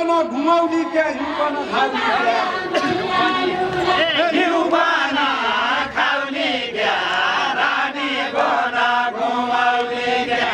हिउँपना घुमाउली क्या हिउँपना खाउली हिउँपना खाउली क्या रानी बना घुमाउली क्या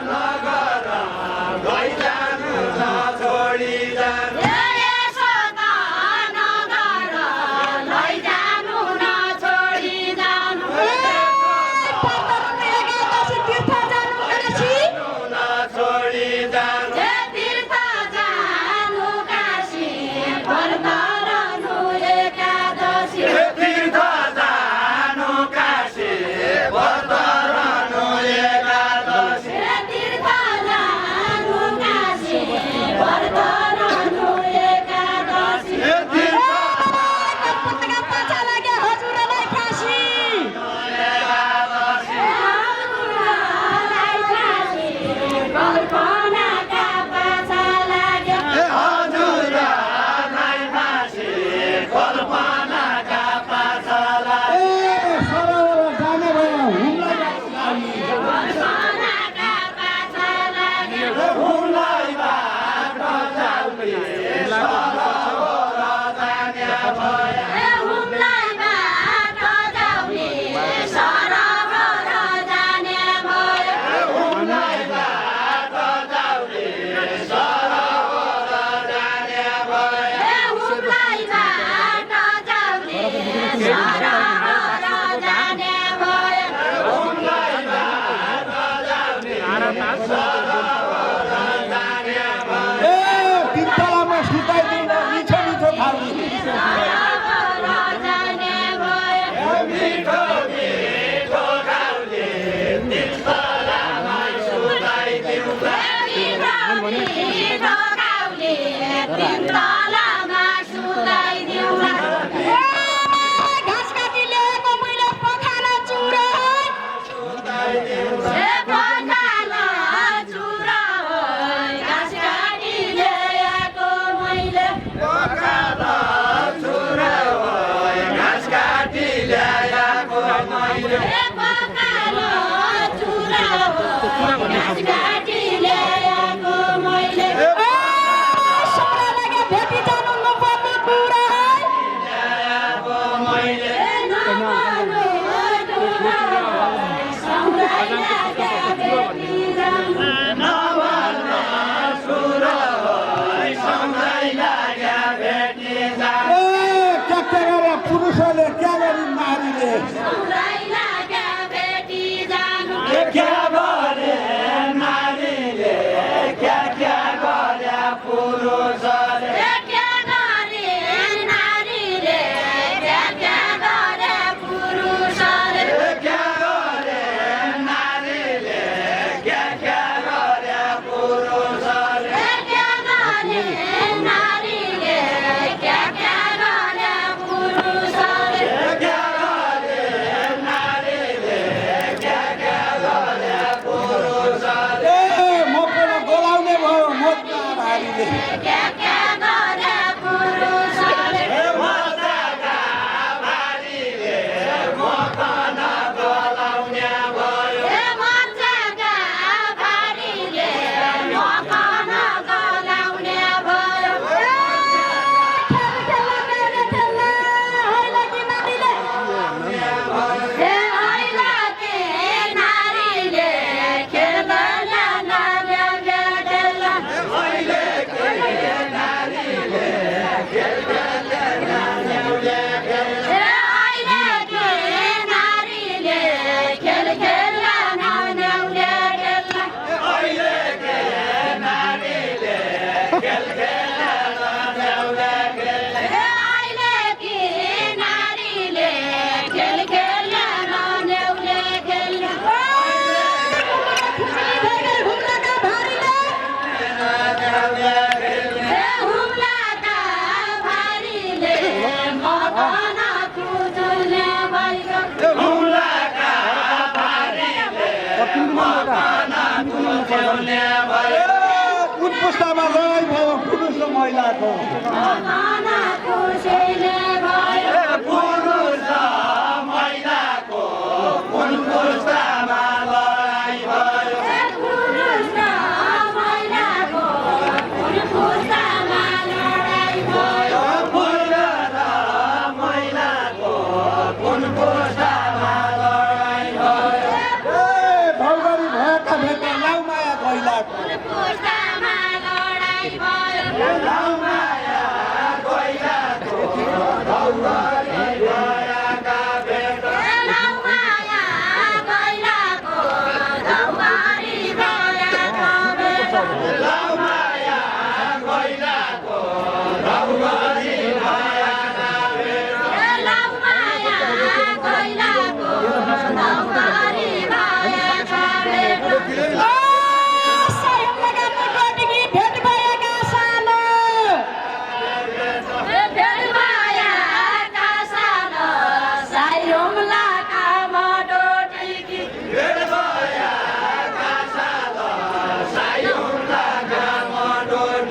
नगर पुरुषले क्या गरी नारीले क्या गरे नारीले क्या क्या गरे पुरुषले क्या गरे नारीले क्या क्या गरे पुरुषले क्या गरे नारीले क्या क्या गरे पुरुषले म पनि बोलाउने भयो मोद्दा भारीले मजाका भारीले मकन बोलाउने भयो कुन पुस्तामा लडाइँ भयो पुरुष र महिलाको पुरुष र महिलाको कुन पुस्तामा लडाइँ भयो पुरुष र महिलाको कुन पुस्तामा लडाइँ भयो भौगरी भएका भेट्दा लाउमाया गैलाको लाउमाया गैलाको भौगरी भएका भेट लाउमाया गैलाको भौगरी भएका भेट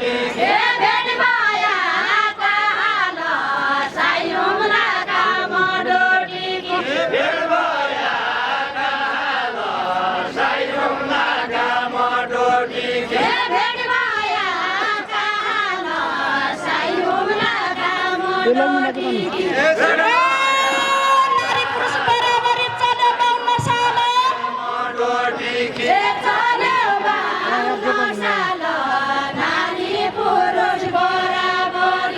भेट भया कासाल सायुला गामडो टिके भेट भया कासाल सायुला गामडो टिके गामडो टिके चल्यो बाहुना साल नारी पुरुष बराबर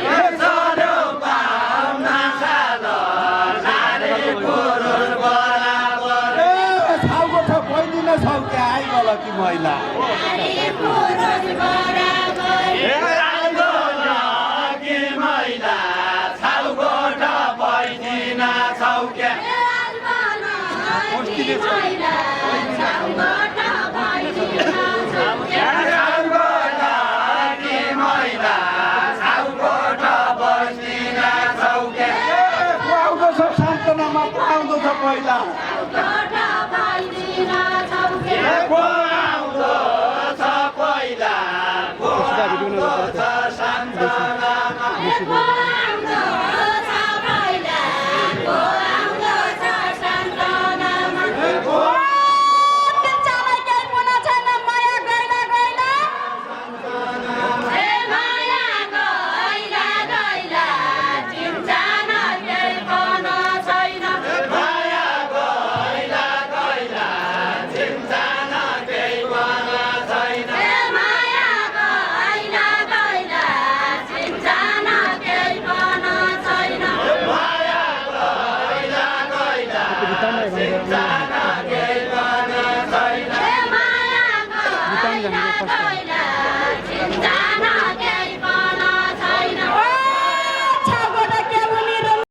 छाउको छ पहिदिन छौ कि आइगल कि महिला आइगो न कि महिला छाउगोठ पहिदिन छौ क्या छाउगोठ कि महिला छाउगोठ बस्दिन छौ क्या खुवाउँदो छ सान्तनामा खुवाउँदो छ पहिला को आउँदो छ पहिला को आउँदो छ सान्तनामा पहिला